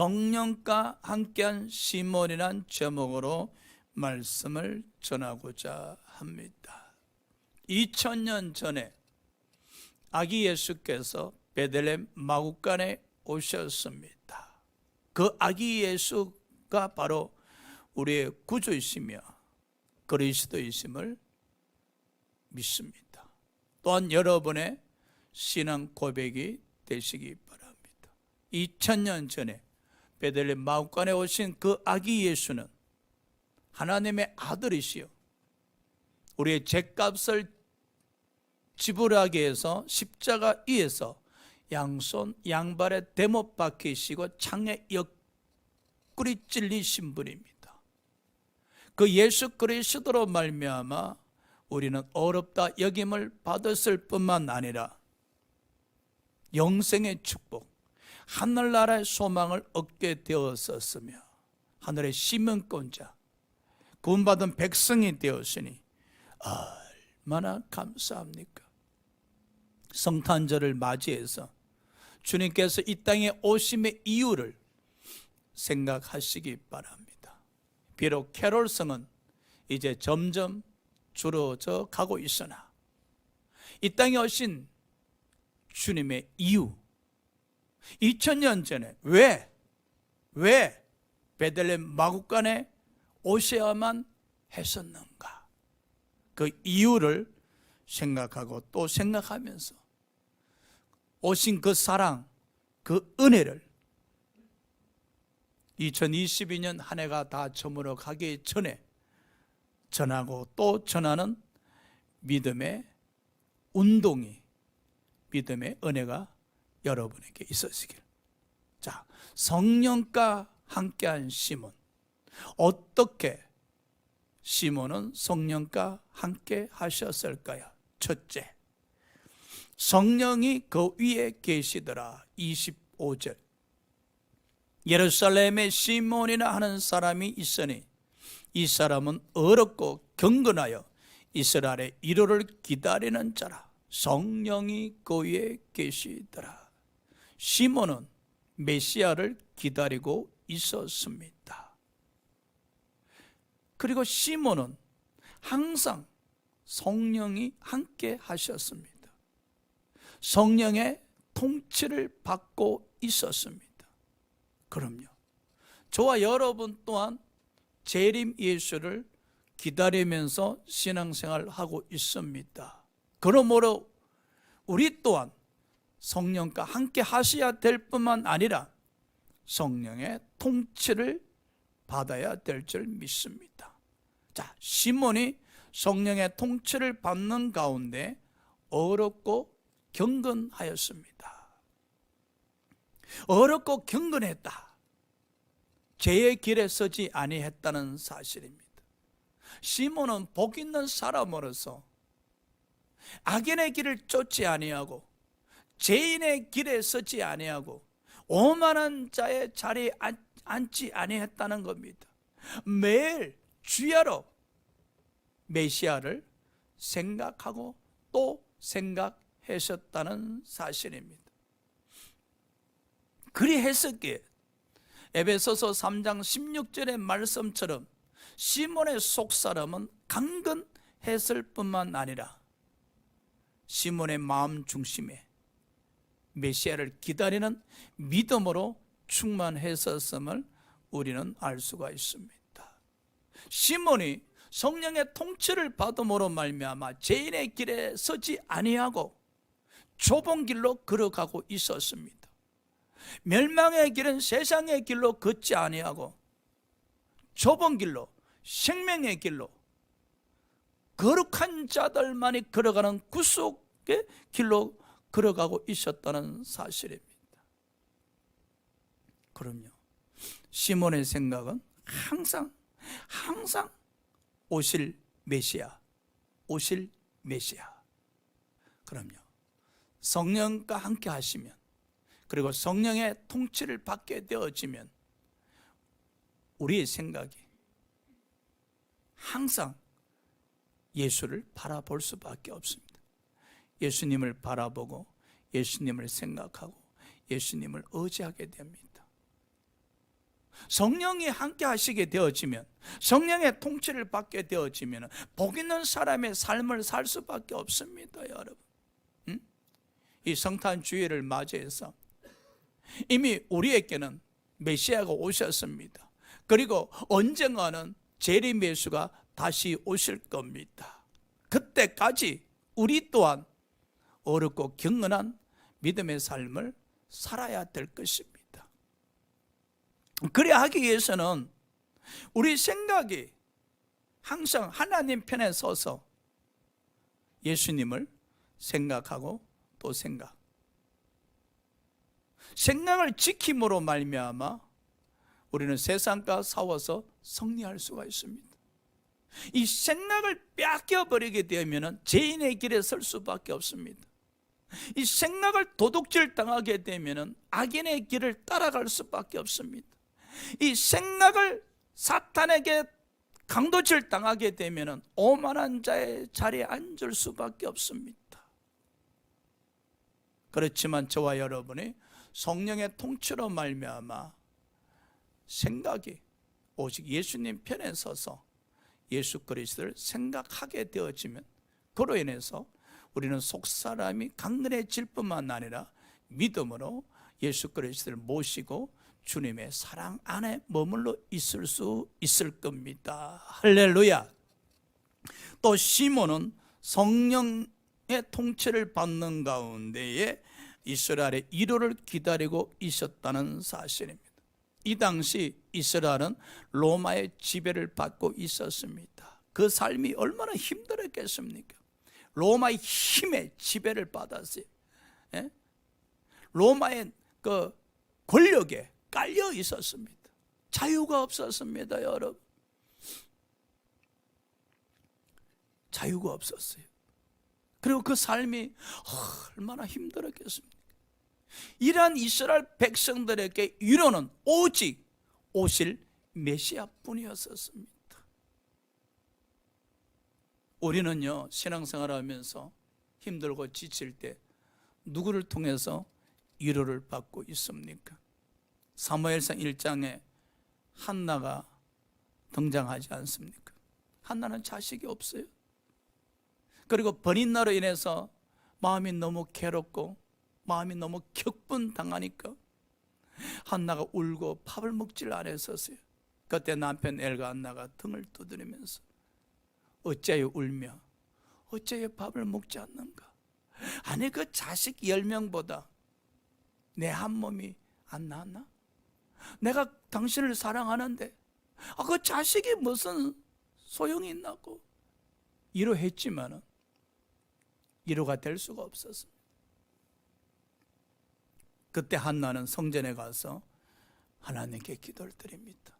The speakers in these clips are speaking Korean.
성령과 함께한 시몬이란 제목으로 말씀을 전하고자 합니다. 2000년 전에 아기 예수께서 베들레헴 마구간에 오셨습니다. 그 아기 예수가 바로 우리의 구주이시며 그리스도이심을 믿습니다. 또한 여러분의 신앙 고백이 되시기 바랍니다. 2000년 전에 베들레헴 마구간에 오신 그 아기 예수는 하나님의 아들이시요 우리의 죄값을 지불하기 위해서 십자가 위에서 양손 양발에 대못 박히시고 창에 옆구리 찔리신 분입니다. 그 예수 그리스도로 말미암아 우리는 어렵다 여김을 받았을 뿐만 아니라 영생의 축복, 하늘나라의 소망을 얻게 되었었으며 하늘의 시민권자, 구원받은 백성이 되었으니 얼마나 감사합니까? 성탄절을 맞이해서 주님께서 이 땅에 오심의 이유를 생각하시기 바랍니다. 비록 캐롤성은 이제 점점 줄어져 가고 있으나 이 땅에 오신 주님의 이유, 2000년 전에 왜 베들레헴 마구간에 오셔야만 했었는가? 그 이유를 생각하고 또 생각하면서 오신 그 사랑, 그 은혜를 2022년 한 해가 다 저물어 가기 전에 전하고 또 전하는 믿음의 운동이, 믿음의 은혜가 여러분에게 있으시길. 자, 성령과 함께한 시몬. 어떻게 시몬은 성령과 함께 하셨을까요? 첫째, 성령이 그 위에 계시더라. 25절. 예루살렘에 시몬이라 하는 사람이 있으니 이 사람은 어렵고 경건하여 이스라엘의 위로를 기다리는 자라. 성령이 그 위에 계시더라. 시몬은 메시아를 기다리고 있었습니다. 그리고 시몬은 항상 성령이 함께 하셨습니다. 성령의 통치를 받고 있었습니다. 그럼요, 저와 여러분 또한 재림 예수를 기다리면서 신앙생활을 하고 있습니다. 그러므로 우리 또한 성령과 함께 하셔야 될 뿐만 아니라 성령의 통치를 받아야 될 줄 믿습니다. 자, 시몬이 성령의 통치를 받는 가운데 어렵고 경건하였습니다. 어렵고 경건했다. 죄의 길에 서지 아니했다는 사실입니다. 시몬은 복 있는 사람으로서 악인의 길을 쫓지 아니하고 죄인의 길에 서지 아니하고 오만한 자의 자리에 앉지 아니했다는 겁니다. 매일 주야로 메시아를 생각하고 또 생각하셨다는 사실입니다. 그리했었기에 에베소서 3장 16절의 말씀처럼 시몬의 속사람은 강건했을 뿐만 아니라 시몬의 마음 중심에 메시아를 기다리는 믿음으로 충만했었음을 우리는 알 수가 있습니다. 시몬이 성령의 통치를 받음으로 말미암아 죄인의 길에 서지 아니하고 좁은 길로 걸어가고 있었습니다. 멸망의 길은 세상의 길로 걷지 아니하고 좁은 길로, 생명의 길로 거룩한 자들만이 걸어가는 구속의 길로 걸어가고 있었다는 사실입니다. 그럼요, 시몬의 생각은 항상 오실 메시아. 그럼요, 성령과 함께 하시면, 그리고 성령의 통치를 받게 되어지면 우리의 생각이 항상 예수를 바라볼 수밖에 없습니다. 예수님을 바라보고 예수님을 생각하고 예수님을 의지하게 됩니다. 성령이 함께 하시게 되어지면, 성령의 통치를 받게 되어지면 복 있는 사람의 삶을 살 수밖에 없습니다, 여러분. 이 성탄 주일을 맞이해서 이미 우리에게는 메시아가 오셨습니다. 그리고 언젠가는 재림 예수가 다시 오실 겁니다. 그때까지 우리 또한 어렵고 경건한 믿음의 삶을 살아야 될 것입니다. 그래야 하기 위해서는 우리 생각이 항상 하나님 편에 서서 예수님을 생각하고 또 생각을 지킴으로 말미암아 우리는 세상과 싸워서 승리할 수가 있습니다. 이 생각을 뺏겨버리게 되면 죄인의 길에 설 수밖에 없습니다. 이 생각을 도둑질 당하게 되면 악인의 길을 따라갈 수밖에 없습니다. 이 생각을 사탄에게 강도질 당하게 되면 오만한 자의 자리에 앉을 수밖에 없습니다. 그렇지만 저와 여러분이 성령의 통치로 말미암아 생각이 오직 예수님 편에 서서 예수 그리스도를 생각하게 되어지면 그로 인해서 우리는 속사람이 강건해질 뿐만 아니라 믿음으로 예수 그리스도를 모시고 주님의 사랑 안에 머물러 있을 수 있을 겁니다. 할렐루야. 또 시몬은 성령의 통치를 받는 가운데에 이스라엘의 위로를 기다리고 있었다는 사실입니다. 이 당시 이스라엘은 로마의 지배를 받고 있었습니다. 그 삶이 얼마나 힘들었겠습니까? 로마의 힘에 지배를 받았어요. 예? 로마의 그 권력에 깔려 있었습니다. 자유가 없었습니다, 여러분. 자유가 없었어요. 그리고 그 삶이 얼마나 힘들었겠습니까? 이러한 이스라엘 백성들에게 위로는 오직 오실 메시아뿐이었습니다. 우리는요, 신앙생활을 하면서 힘들고 지칠 때 누구를 통해서 위로를 받고 있습니까? 사무엘상 1장에 한나가 등장하지 않습니까? 한나는 자식이 없어요. 그리고 번인나로 인해서 마음이 너무 괴롭고 마음이 너무 격분당하니까 한나가 울고 밥을 먹질 않았었어요. 그때 남편 엘가나가 등을 두드리면서 어째요 울며 어째요 밥을 먹지 않는가? 아니 그 자식 10명보다 내 한 몸이 안 낫나? 내가 당신을 사랑하는데 그 자식이 무슨 소용이 있나고 위로했지만은 위로가 될 수가 없었습니다. 그때 한나는 성전에 가서 하나님께 기도를 드립니다.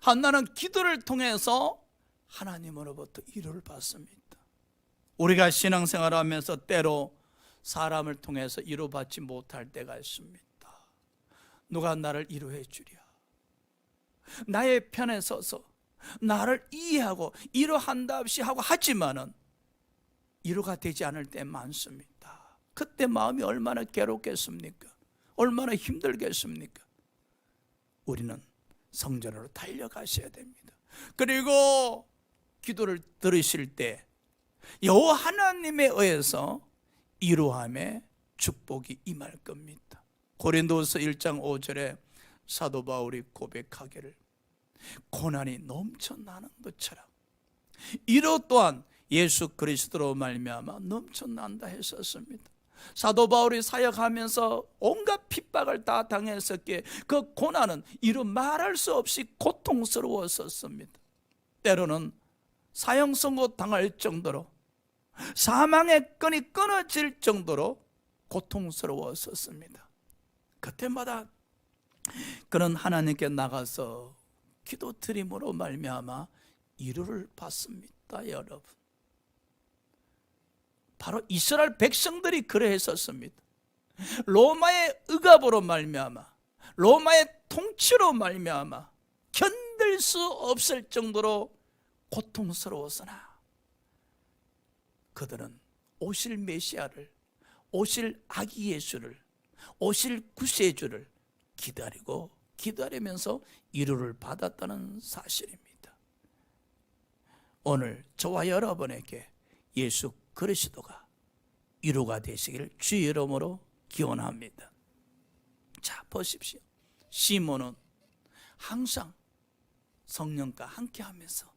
한나는 기도를 통해서 하나님으로부터 위로를 받습니다. 우리가 신앙생활을 하면서 때로 사람을 통해서 위로받지 못할 때가 있습니다. 누가 나를 위로해 주랴, 나의 편에 서서 나를 이해하고 위로한답시 하고 하지만은 위로가 되지 않을 때 많습니다. 그때 마음이 얼마나 괴롭겠습니까? 얼마나 힘들겠습니까? 우리는 성전으로 달려가셔야 됩니다. 그리고 기도를 들으실 때 여호와 하나님에 의해서 위로함에 축복이 임할 겁니다. 고린도서 1장 5절에 사도 바울이 고백하기를 고난이 넘쳐나는 것처럼 위로 또한 예수 그리스도로 말미암아 넘쳐난다 했었습니다. 사도 바울이 사역하면서 온갖 핍박을 다 당했었기에 그 고난은 이루 말할 수 없이 고통스러웠었습니다. 때로는 사형 선고 당할 정도로 사망의 끈이 끊어질 정도로 고통스러웠었습니다. 그때마다 그는 하나님께 나가서 기도 드림으로 말미암아 위로를 받습니다. 여러분, 바로 이스라엘 백성들이 그러했었습니다. 로마의 억압으로 말미암아, 로마의 통치로 말미암아 견딜 수 없을 정도로 고통스러웠으나 그들은 오실 메시아를, 오실 아기 예수를, 오실 구세주를 기다리고 기다리면서 위로를 받았다는 사실입니다. 오늘 저와 여러분에게 예수 그리스도가 위로가 되시기를 주의 이름으로 기원합니다. 자, 보십시오. 시몬은 항상 성령과 함께하면서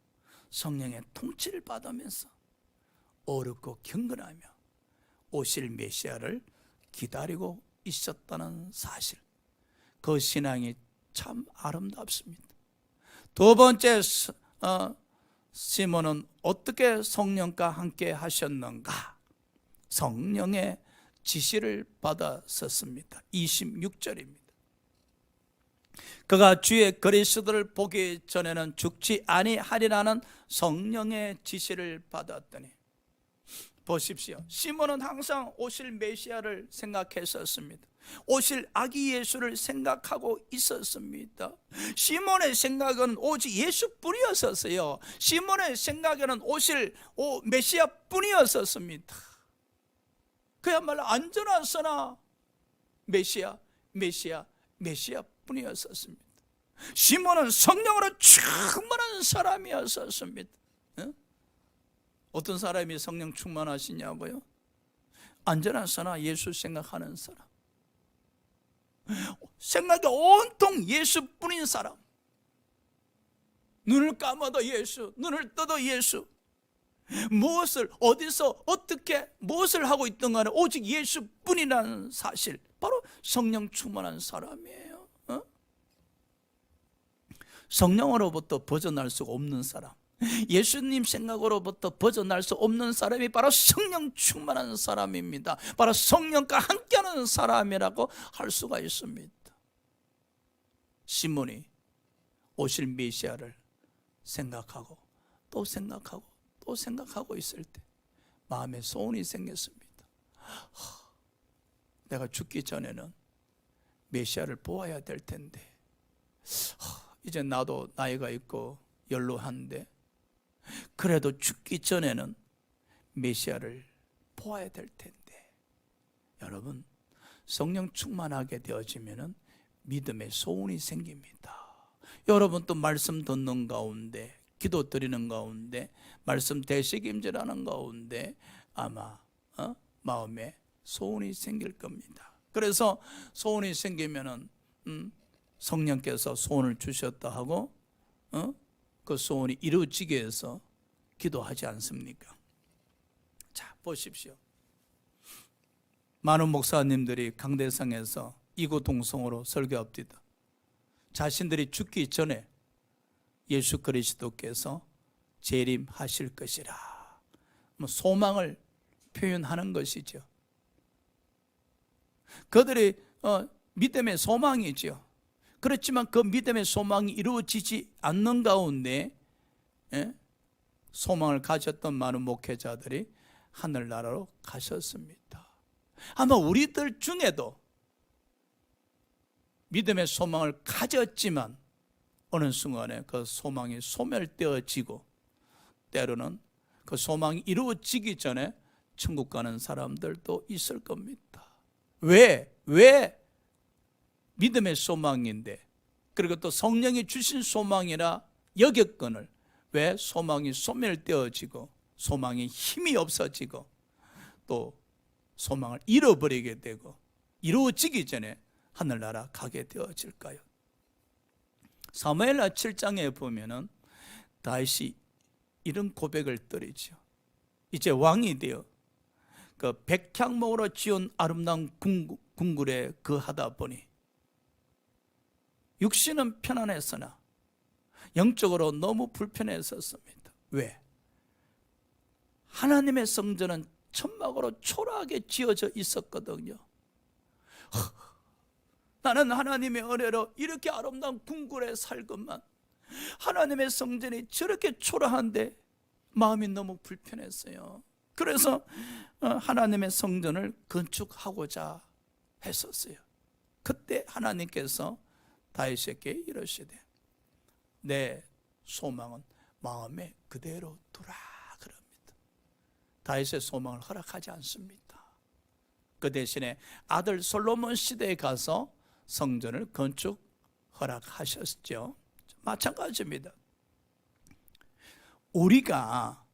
성령의 통치를 받으면서 어렵고 경건하며 오실 메시아를 기다리고 있었다는 사실, 그 신앙이 참 아름답습니다. 두 번째, 시몬은 어떻게 성령과 함께 하셨는가? 성령의 지시를 받았었습니다. 26절입니다. 그가 주의 그리스도를 보기 전에는 죽지 아니하리라는 성령의 지시를 받았더니, 보십시오. 시몬은 항상 오실 메시아를 생각했었습니다. 오실 아기 예수를 생각하고 있었습니다. 시몬의 생각은 오직 예수뿐이었었어요. 시몬의 생각에는 오실 메시아뿐이었었습니다. 그야말로 안전하서나 메시아뿐이었었습니다. 시몬은 성령으로 충만한 사람이었었습니다. 어떤 사람이 성령 충만하시냐고요? 안전하서나 예수 생각하는 사람, 생각이 온통 예수뿐인 사람, 눈을 감아도 예수, 눈을 떠도 예수, 무엇을 어디서 어떻게 무엇을 하고 있든 간에 오직 예수뿐이라는 사실, 바로 성령 충만한 사람이에요. 성령으로부터 벗어날 수가 없는 사람, 예수님 생각으로부터 벗어날 수 없는 사람이 바로 성령 충만한 사람입니다. 바로 성령과 함께하는 사람이라고 할 수가 있습니다. 시몬이 오실 메시아를 생각하고 또 생각하고 또 생각하고 있을 때 마음에 소원이 생겼습니다. 내가 죽기 전에는 메시아를 보아야 될 텐데, 이제 나도 나이가 있고 연로한데 그래도 죽기 전에는 메시아를 보아야 될 텐데. 여러분, 성령 충만하게 되어지면은 믿음의 소원이 생깁니다. 여러분 또 말씀 듣는 가운데, 기도 드리는 가운데, 말씀 대책임질하는 가운데 아마 마음에 소원이 생길 겁니다. 그래서 소원이 생기면은 성령께서 소원을 주셨다 하고 그 소원이 이루어지게 해서 기도하지 않습니까? 자, 보십시오. 많은 목사님들이 강대상에서 이구동성으로 설교합니다. 자신들이 죽기 전에 예수 그리스도께서 재림하실 것이라, 소망을 표현하는 것이죠. 그들이 믿음의 소망이죠. 그렇지만 그 믿음의 소망이 이루어지지 않는 가운데 소망을 가졌던 많은 목회자들이 하늘나라로 가셨습니다. 아마 우리들 중에도 믿음의 소망을 가졌지만 어느 순간에 그 소망이 소멸되어지고, 때로는 그 소망이 이루어지기 전에 천국 가는 사람들도 있을 겁니다. 왜 믿음의 소망인데, 그리고 또 성령이 주신 소망이라 여겼거늘 왜 소망이 소멸되어지고 소망이 힘이 없어지고 또 소망을 잃어버리게 되고 이루어지기 전에 하늘나라 가게 되어질까요? 사무엘하 7장에 보면은 다윗이 이런 고백을 드리죠. 이제 왕이 되어 그 백향목으로 지은 아름다운 궁굴에 거하다 보니 육신은 편안했으나 영적으로 너무 불편했었습니다. 왜? 하나님의 성전은 천막으로 초라하게 지어져 있었거든요. 나는 하나님의 은혜로 이렇게 아름다운 궁굴에 살건만 하나님의 성전이 저렇게 초라한데 마음이 너무 불편했어요. 그래서 하나님의 성전을 건축하고자 했었어요. 그때 하나님께서 다윗에게 이러시되 내 소망은 마음에 그대로 두라 그럽니다. 다윗의 소망을 허락하지 않습니다. 그 대신에 아들 솔로몬 시대에 가서 성전을 허락하셨죠. 마찬가지입니다. 우리가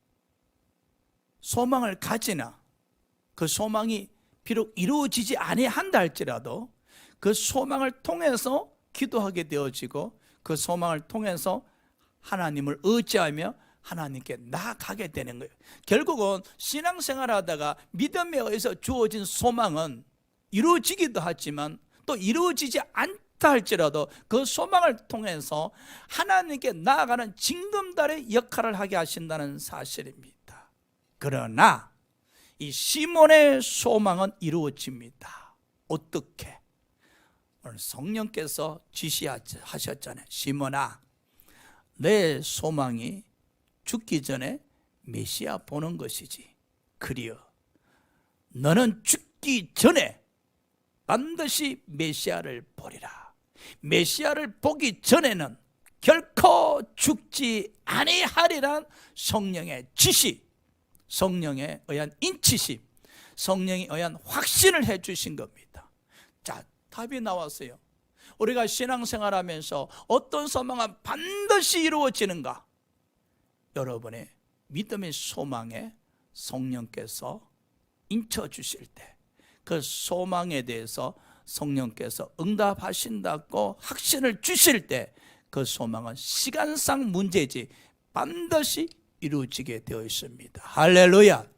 소망을 가지나 그 소망이 비록 이루어지지 아니한다 할지라도 그 소망을 통해서 기도하게 되어지고 그 소망을 통해서 하나님을 의지하며 하나님께 나아가게 되는 거예요. 결국은 신앙생활 하다가 믿음에 의해서 주어진 소망은 이루어지기도 하지만 또 이루어지지 않다 할지라도 그 소망을 통해서 하나님께 나아가는 징검다리의 역할을 하게 하신다는 사실입니다. 그러나 이 시몬의 소망은 이루어집니다. 어떻게? 오늘 성령께서 지시하셨잖아요. 시몬아, 내 소망이 죽기 전에 메시아 보는 것이지. 그리여 너는 죽기 전에 반드시 메시아를 보리라. 메시아를 보기 전에는 결코 죽지 아니하리란 성령의 지시, 성령에 의한 인치심, 성령에 의한 확신을 해 주신 겁니다. 자, 답이 나왔어요. 우리가 신앙생활하면서 어떤 소망은 반드시 이루어지는가? 여러분의 믿음의 소망에 성령께서 인쳐 주실 때, 그 소망에 대해서 성령께서 응답하신다고 확신을 주실 때 그 소망은 시간상 문제지 반드시 이루어지게 되어 있습니다. 할렐루야.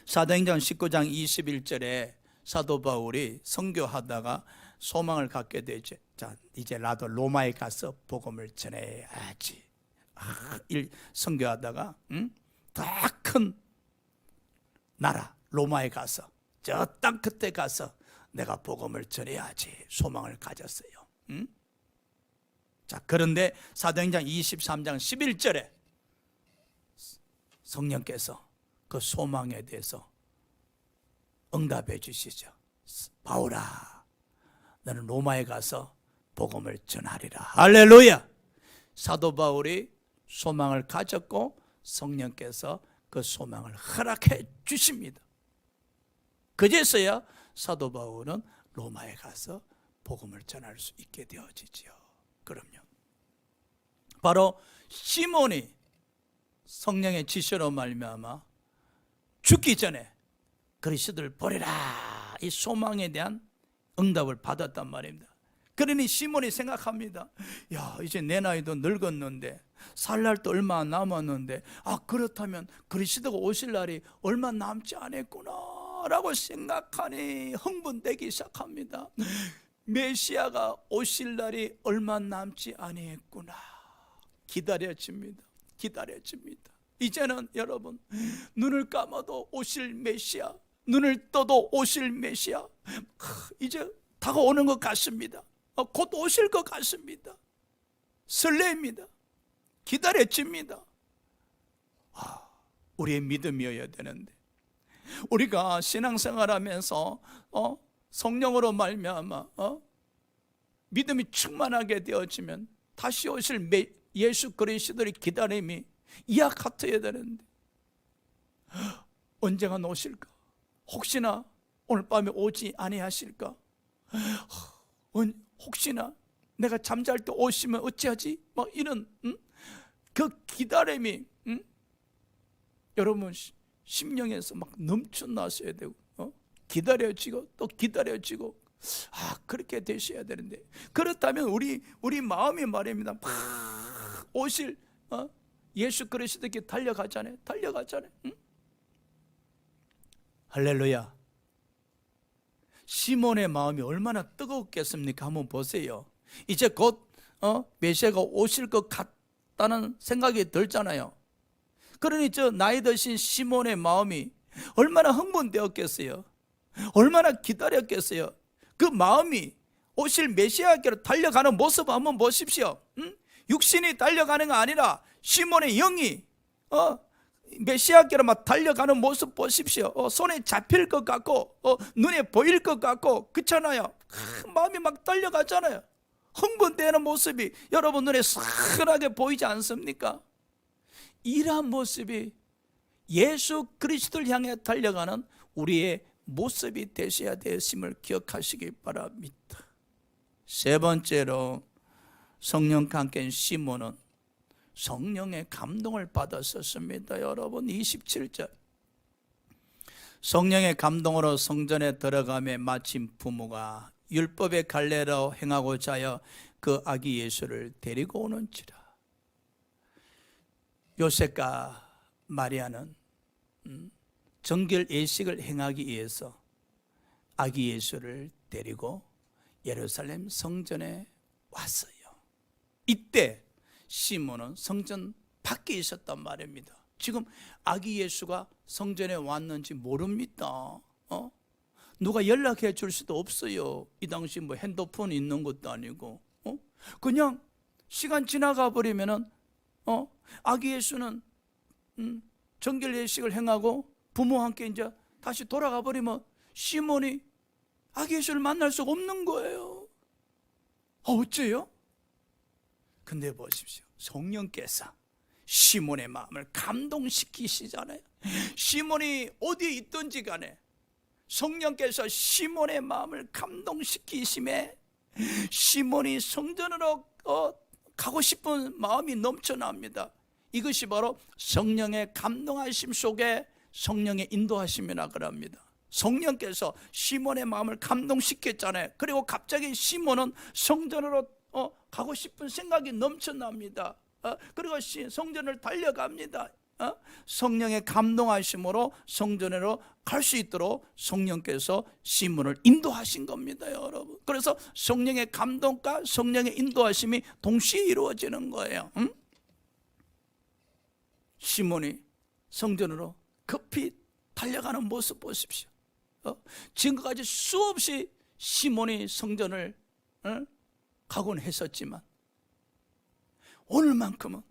사도행전 19장 21절에 사도 바울이 선교하다가 소망을 갖게 되죠. 자, 이제 나도 로마에 가서 복음을 전해야지. 선교하다가 더 큰 나라 로마에 가서 저 땅 끝에 가서 내가 복음을 전해야지 소망을 가졌어요. 자, 그런데 사도행전 23장 11절에 성령께서 그 소망에 대해서 응답해 주시죠. 바울아, 너는 로마에 가서 복음을 전하리라. 할렐루야. 사도 바울이 소망을 가졌고 성령께서 그 소망을 허락해 주십니다. 그제서야 사도 바울은 로마에 가서 복음을 전할 수 있게 되어지지요. 그럼요. 바로 시몬이 성령의 지시로 말미암아 죽기 전에 그리스도를 보리라, 이 소망에 대한 응답을 받았단 말입니다. 그러니 시몬이 생각합니다. 야, 이제 내 나이도 늙었는데 살 날도 얼마 안 남았는데, 그렇다면 그리스도가 오실 날이 얼마 남지 않았구나 라고 생각하니 흥분되기 시작합니다. 메시아가 오실 날이 얼마 남지 않았구나. 기다려집니다. 이제는 여러분, 눈을 감아도 오실 메시아, 눈을 떠도 오실 메시아, 이제 다가오는 것 같습니다. 곧 오실 것 같습니다. 설레입니다. 기다려집니다. 우리의 믿음이어야 되는데, 우리가 신앙생활하면서 성령으로 말미암아 믿음이 충만하게 되어지면 다시 오실 예수 그리스도의 기다림이 이와 같아야 되는데, 언젠가 오실까? 혹시나 오늘 밤에 오지 아니하실까? 혹시나 내가 잠잘 때 오시면 어찌하지? 이런 그 기다림이 여러분 심령에서 막 넘쳐나셔야 되고, 기다려지고 또 기다려지고, 그렇게 되셔야 되는데, 그렇다면 우리 마음이 말입니다. 막 오실 예수 그리스도께 달려가잖아요. 할렐루야. 시몬의 마음이 얼마나 뜨겁겠습니까? 한번 보세요. 이제 곧 메시아가 오실 것 같다는 생각이 들잖아요. 그러니 저 나이 드신 시몬의 마음이 얼마나 흥분되었겠어요. 얼마나 기다렸겠어요. 그 마음이 오실 메시아께로 달려가는 모습 한번 보십시오. 육신이 달려가는 거 아니라 시몬의 영이 메시아께로 막 달려가는 모습 보십시오. 손에 잡힐 것 같고 눈에 보일 것 같고, 그렇잖아요. 마음이 막 달려가잖아요. 흥분되는 모습이 여러분 눈에 선하게 보이지 않습니까? 이러한 모습이 예수 그리스도를 향해 달려가는 우리의 모습이 되셔야 되심을 기억하시기 바랍니다. 세 번째로 성령과 함께 시몬은 성령의 감동을 받았었습니다. 여러분 27절 성령의 감동으로 성전에 들어가며 마침 부모가 율법의 갈례로 행하고자 하여 그 아기 예수를 데리고 오는지라. 요셉과 마리아는 정결 예식을 행하기 위해서 아기 예수를 데리고 예루살렘 성전에 왔어요. 이때 시몬은 성전 밖에 있었단 말입니다. 지금 아기 예수가 성전에 왔는지 모릅니다. 누가 연락해 줄 수도 없어요. 이 당시 뭐 핸드폰 있는 것도 아니고 그냥 시간 지나가 버리면은 아기 예수는 정결 예식을 행하고 부모와 함께 이제 다시 돌아가 버리면 시몬이 아기 예수를 만날 수가 없는 거예요. 어째요? 근데 보십시오. 성령께서 시몬의 마음을 감동시키시잖아요. 시몬이 어디에 있든지 간에 성령께서 시몬의 마음을 감동시키심에 시몬이 성전으로 가고 싶은 마음이 넘쳐납니다. 이것이 바로 성령의 감동하심 속에 성령의 인도하심이라 그럽니다. 성령께서 시몬의 마음을 감동시켰잖아요. 그리고 갑자기 시몬은 성전으로 가고 싶은 생각이 넘쳐납니다. 그리고 성전을 달려갑니다. 성령의 감동하심으로 성전으로 갈 수 있도록 성령께서 시몬을 인도하신 겁니다, 여러분. 그래서 성령의 감동과 성령의 인도하심이 동시에 이루어지는 거예요. 시몬이 성전으로 급히 달려가는 모습 보십시오. 지금까지 수없이 시몬이 성전을 가곤 했었지만 오늘만큼은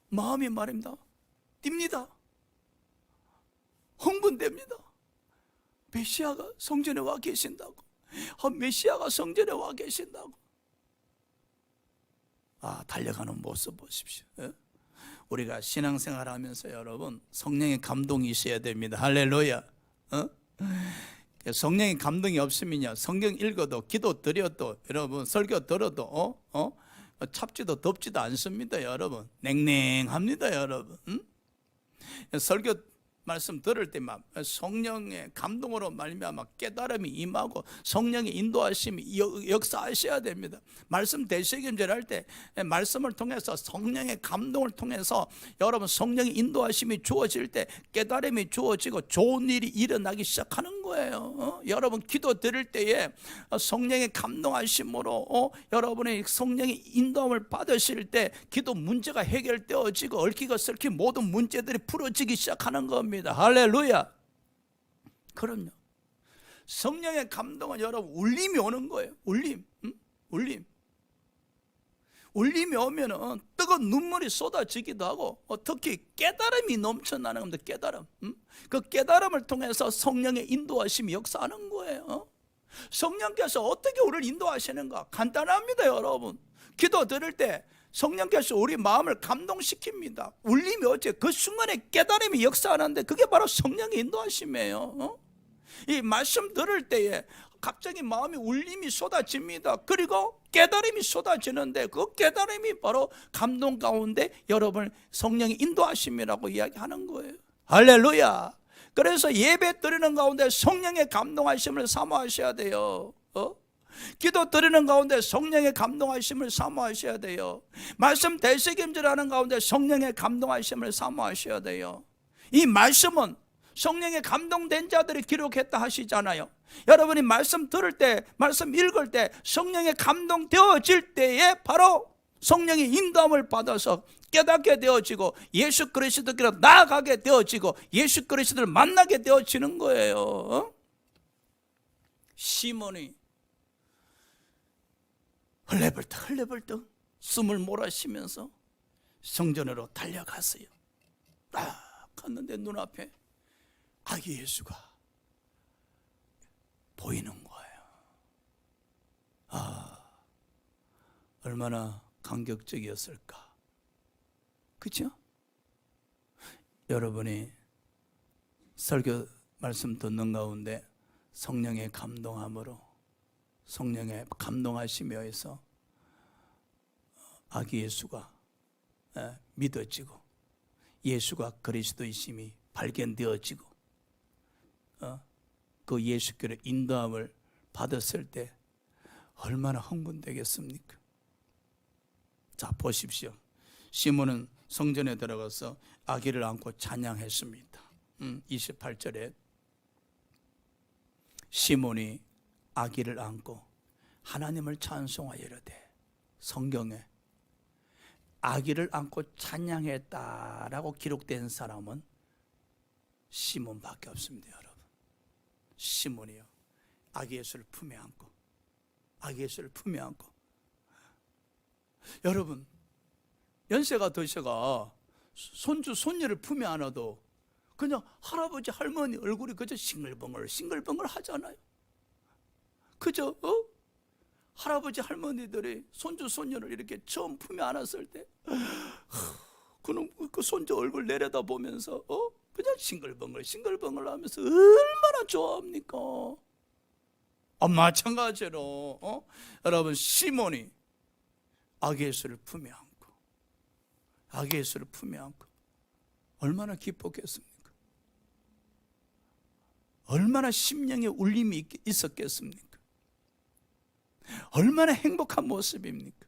마음이 말입니다. 뜁니다. 흥분됩니다. 메시아가 성전에 와 계신다고. 메시아가 성전에 와 계신다고. 달려가는 모습 보십시오. 우리가 신앙생활 하면서 여러분 성령의 감동이 있어야 됩니다. 할렐루야. 성령의 감동이 없으면요 성경 읽어도 기도 드려도 여러분 설교 들어도 찹지도 덥지도 않습니다. 여러분 냉랭합니다. 여러분 설교 말씀 들을 때만 성령의 감동으로 말미암아 깨달음이 임하고 성령의 인도하심이 역사하셔야 됩니다. 말씀 대세견절할 때 말씀을 통해서 성령의 감동을 통해서 여러분 성령의 인도하심이 주어질 때 깨달음이 주어지고 좋은 일이 일어나기 시작하는 거예요. 여러분 기도 드릴 때에 성령의 감동하심으로 여러분의 성령의 인도함을 받으실 때 기도 문제가 해결되어지고 얽히고 설킨 모든 문제들이 풀어지기 시작하는 겁니다. 할렐루야. 그럼요. 성령의 감동은 여러분 울림이 오는 거예요. 울림. 울림이 오면은 뜨거운 눈물이 쏟아지기도 하고 특히 깨달음이 넘쳐나는 겁니다. 깨달음. 그 깨달음을 통해서 성령의 인도하심이 역사하는 거예요. 성령께서 어떻게 우리를 인도하시는가? 간단합니다, 여러분. 기도 드릴 때 성령께서 우리 마음을 감동시킵니다. 울림이 오지. 그 순간에 깨달음이 역사하는데 그게 바로 성령의 인도하심이에요. 이 말씀 들을 때에 갑자기 마음이 울림이 쏟아집니다. 그리고 깨달음이 쏟아지는데 그 깨달음이 바로 감동 가운데 여러분 성령의 인도하심이라고 이야기하는 거예요. 할렐루야. 그래서 예배 드리는 가운데 성령의 감동하심을 사모하셔야 돼요. 기도 드리는 가운데 성령의 감동하심을 사모하셔야 돼요. 말씀 대세김질하는 가운데 성령의 감동하심을 사모하셔야 돼요. 이 말씀은 성령의 감동된 자들이 기록했다 하시잖아요. 여러분이 말씀 들을 때 말씀 읽을 때 성령의 감동되어질 때에 바로 성령의 인도함을 받아서 깨닫게 되어지고 예수 그리스도께로 나아가게 되어지고 예수 그리스도를 만나게 되어지는 거예요. 시몬이 흘레벌떡 숨을 몰아쉬면서 성전으로 달려갔어요. 갔는데 눈앞에 아기 예수가 보이는 거예요. 얼마나 감격적이었을까. 그렇죠? 여러분이 설교 말씀 듣는 가운데 성령의 감동함으로 성령의 감동하심에 의해서 아기 예수가 믿어지고 예수가 그리스도이심이 발견되어지고 그 예수께로 인도함을 받았을 때 얼마나 흥분되겠습니까? 자, 보십시오. 시몬은 성전에 들어가서 아기를 안고 찬양했습니다. 28절에 시몬이 아기를 안고 하나님을 찬송하여 이르되, 성경에 아기를 안고 찬양했다라고 기록된 사람은 시몬밖에 없습니다. 여러분, 시몬이요, 아기 예수를 품에 안고, 아기 예수를 품에 안고. 여러분, 연세가 드셔가 손주 손녀를 품에 안아도 그냥 할아버지 할머니 얼굴이 그저 싱글벙글 싱글벙글 하잖아요. 그저 할아버지 할머니들이 손주 손녀를 이렇게 처음 품에 안았을 때 그놈 그 손주 얼굴 내려다보면서 그냥 싱글벙글 싱글벙글 하면서 얼마나 좋아합니까? 마찬가지로 여러분, 시몬이 아기 예수를 품에 안고, 아기 예수를 품에 안고 얼마나 기뻤겠습니까? 얼마나 심령에 울림이 있었겠습니까? 얼마나 행복한 모습입니까?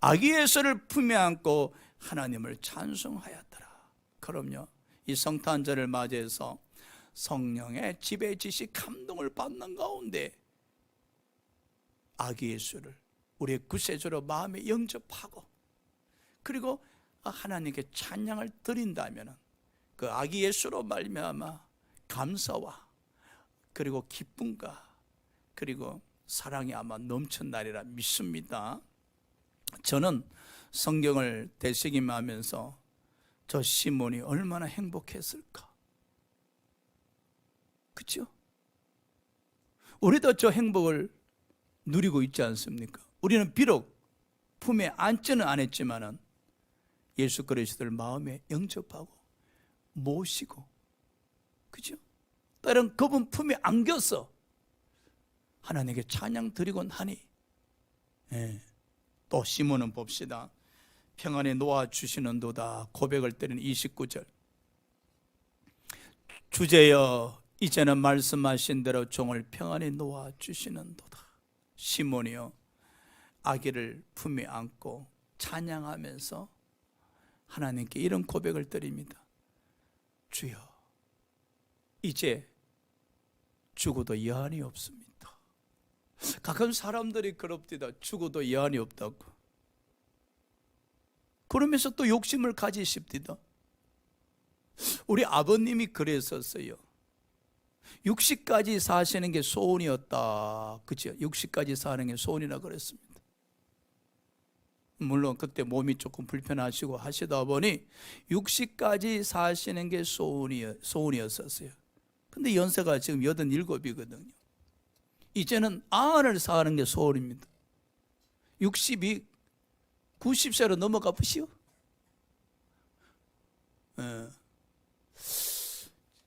아기 예수를 품에 안고 하나님을 찬송하였더라. 그럼요, 이 성탄절을 맞이해서 성령의 지배지시 감동을 받는 가운데 아기 예수를 우리의 구세주로 마음에 영접하고, 그리고 하나님께 찬양을 드린다면 그 아기 예수로 말미암아 감사와 그리고 기쁨과 그리고 사랑이 아마 넘쳐나리라 믿습니다. 저는 성경을 되새김하면서 저 시몬이 얼마나 행복했을까. 그렇죠? 우리도 저 행복을 누리고 있지 않습니까? 우리는 비록 품에 안지는 않았지만은 예수 그리스도를 마음에 영접하고 모시고, 그죠? 때론 그분 품에 안겨서 하나님께 찬양 드리곤 하니, 또 시몬은 봅시다. 평안에 놓아주시는도다 고백을 때리는 29절. 주제여 이제는 말씀하신 대로 종을 평안에 놓아주시는도다. 시몬이요, 아기를 품에 안고 찬양하면서 하나님께 이런 고백을 드립니다. 주여, 이제 죽어도 여한이 없습니다. 가끔 사람들이 그럽디다. 죽어도 여한이 없다고. 그러면서 또 욕심을 가지십디다. 우리 아버님이 그랬었어요. 60까지 사시는 게 소원이었다. 그죠? 60까지 사는 게 소원이라 그랬습니다. 물론 그때 몸이 조금 불편하시고 하시다 보니 60까지 사시는 게 소원이었었어요. 근데 연세가 지금 87이거든요. 이제는 안을 사는 게 소원입니다. 60이 90세로 넘어가 보시오.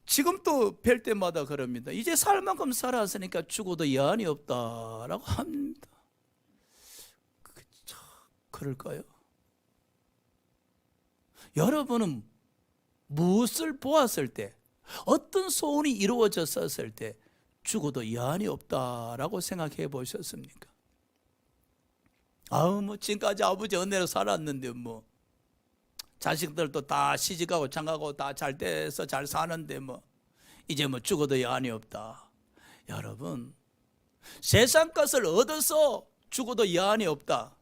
지금 또 뵐 때마다 그럽니다. 이제 살 만큼 살았으니까 죽어도 여한이 없다라고 합니다. 그럴까요? 여러분은 무엇을 보았을 때, 어떤 소원이 이루어졌었을 때 죽어도 여한이 없다라고 생각해 보셨습니까? 지금까지 아버지 은혜로 살았는데 자식들도 다 시집가고 장가고 다 잘 돼서 잘 사는데 이제 죽어도 여한이 없다. 여러분, 세상 것을 얻어서 죽어도 여한이 없다.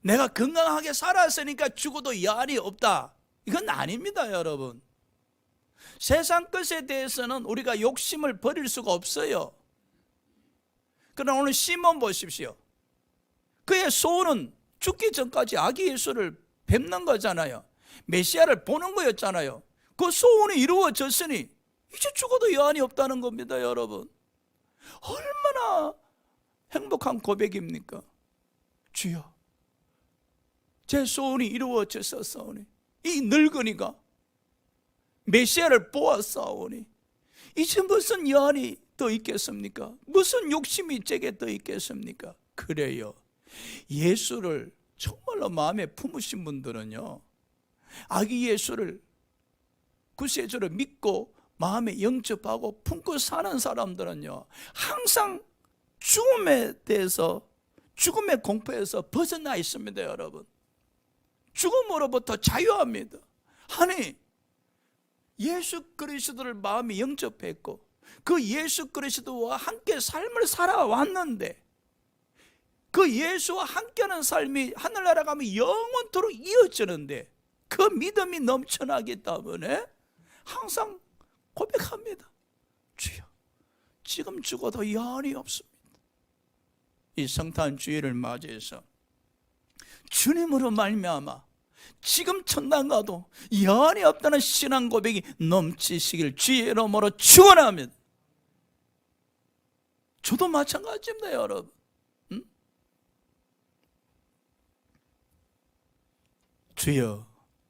내가 건강하게 살았으니까 죽어도 여한이 없다. 이건 아닙니다, 여러분. 세상 것에 대해서는 우리가 욕심을 버릴 수가 없어요. 그러나 오늘 시몬 보십시오. 그의 소원은 죽기 전까지 아기 예수를 뵙는 거잖아요. 메시아를 보는 거였잖아요. 그 소원이 이루어졌으니 이제 죽어도 여한이 없다는 겁니다, 여러분. 얼마나 행복한 고백입니까? 주여, 제 소원이 이루어졌사오니, 이 늙은이가 메시아를 보았사오니 이제 무슨 여한이 더 있겠습니까? 무슨 욕심이 제게 더 있겠습니까? 그래요. 예수를 정말로 마음에 품으신 분들은요, 아기 예수를, 구세주를 믿고 마음에 영접하고 품고 사는 사람들은요, 항상 죽음에 대해서, 죽음의 공포에서 벗어나 있습니다. 여러분, 죽음으로부터 자유합니다. 아니, 예수 그리스도를 마음에 영접했고 그 예수 그리스도와 함께 삶을 살아왔는데, 그 예수와 함께하는 삶이 하늘나라 가면 영원토록 이어지는데, 그 믿음이 넘쳐나기 때문에 항상 고백합니다. 주여, 지금 죽어도 여한이 없습니다. 이 성탄 주일을 맞이해서 주님으로 말미암아 지금 천당 가도 여한이 없다는 신앙 고백이 넘치시길 주의 이름으로 축원합니다. 저도 마찬가지입니다, 여러분. 주여,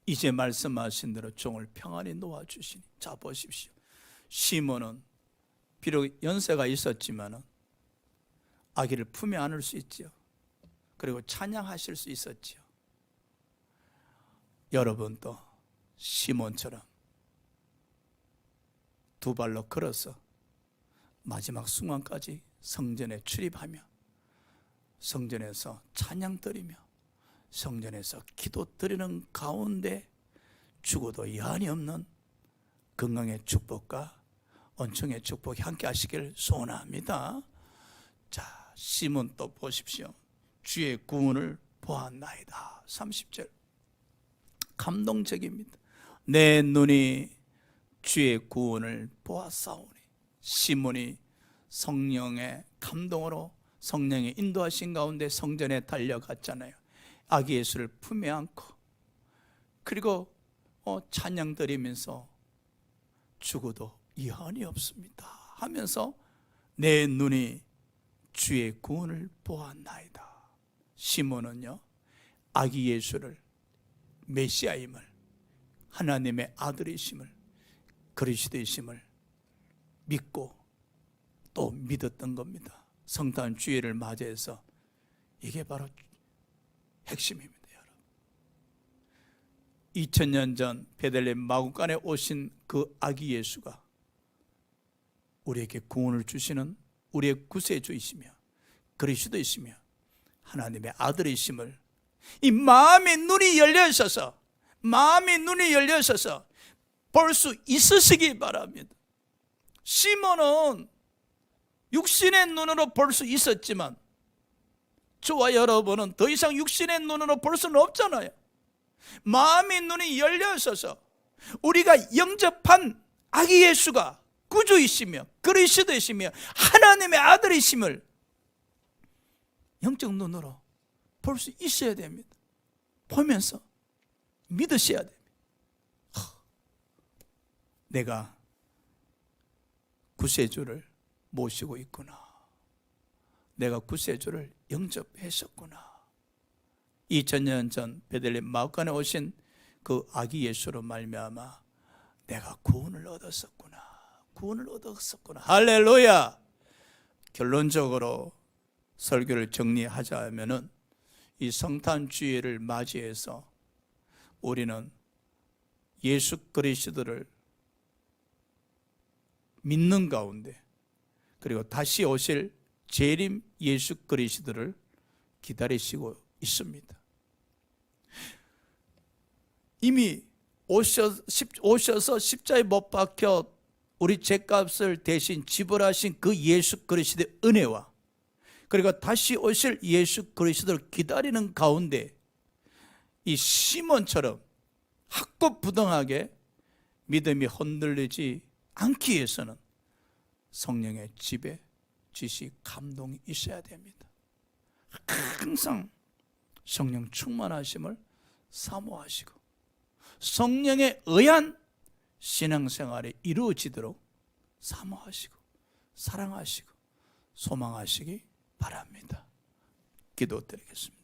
이제 말씀하신 대로 종을 평안히 놓아주시니. 자, 보십시오. 시몬은 비록 연세가 있었지만 아기를 품에 안을 수 있지요. 그리고 찬양하실 수 있었지요. 여러분도 시몬처럼 두 발로 걸어서 마지막 순간까지 성전에 출입하며 성전에서 찬양 드리며 성전에서 기도 드리는 가운데 죽어도 여한이 없는 건강의 축복과 은총의 축복이 함께 하시길 소원합니다. 자, 시몬 또 보십시오. 주의 구원을 보았나이다. 30절 감동적입니다. 내 눈이 주의 구원을 보았사오니. 시몬이 성령의 감동으로 성령의 인도하신 가운데 성전에 달려갔잖아요. 아기 예수를 품에 안고, 그리고 찬양 드리면서 죽어도 여한이 없습니다 하면서 내 눈이 주의 구원을 보았나이다. 시몬은요, 아기 예수를 메시아임을, 하나님의 아들이심을, 그리스도이심을 믿고 또 믿었던 겁니다. 성탄 주일을 맞이해서 이게 바로 핵심입니다. 여러분, 2000년 전 베들레헴 마구간에 오신 그 아기 예수가 우리에게 구원을 주시는 우리의 구세주이시며 그리스도이시며 하나님의 아들이심을, 이 마음의 눈이 열려 있어서, 마음의 눈이 열려 있어서 볼 수 있으시기 바랍니다. 시몬은 육신의 눈으로 볼 수 있었지만 저와 여러분은 더 이상 육신의 눈으로 볼 수는 없잖아요. 마음의 눈이 열려 있어서 우리가 영접한 아기 예수가 구주이시며 그리스도이시며 하나님의 아들이심을 영적 눈으로 볼 수 있어야 됩니다. 보면서 믿으셔야 됩니다. 내가 구세주를 모시고 있구나. 내가 구세주를 영접했었구나. 2000년 전 베들레헴 마구간에 오신 그 아기 예수로 말미암아 내가 구원을 얻었었구나. 구원을 얻었었구나. 할렐루야. 결론적으로 설교를 정리하자면은 이 성탄 주일을 맞이해서 우리는 예수 그리스도를 믿는 가운데, 그리고 다시 오실 재림 예수 그리스도를 기다리시고 있습니다. 이미 오셔서 십자가에 못 박혀 우리 죄값을 대신 지불하신 그 예수 그리스도의 은혜와, 그리고 다시 오실 예수 그리스도를 기다리는 가운데 이 시몬처럼 확고부동하게 믿음이 흔들리지 않기 위해서는 성령의 지배, 지시, 감동이 있어야 됩니다. 항상 성령 충만하심을 사모하시고 성령에 의한 신앙생활이 이루어지도록 사모하시고 사랑하시고 소망하시기 바랍니다. 기도드리겠습니다.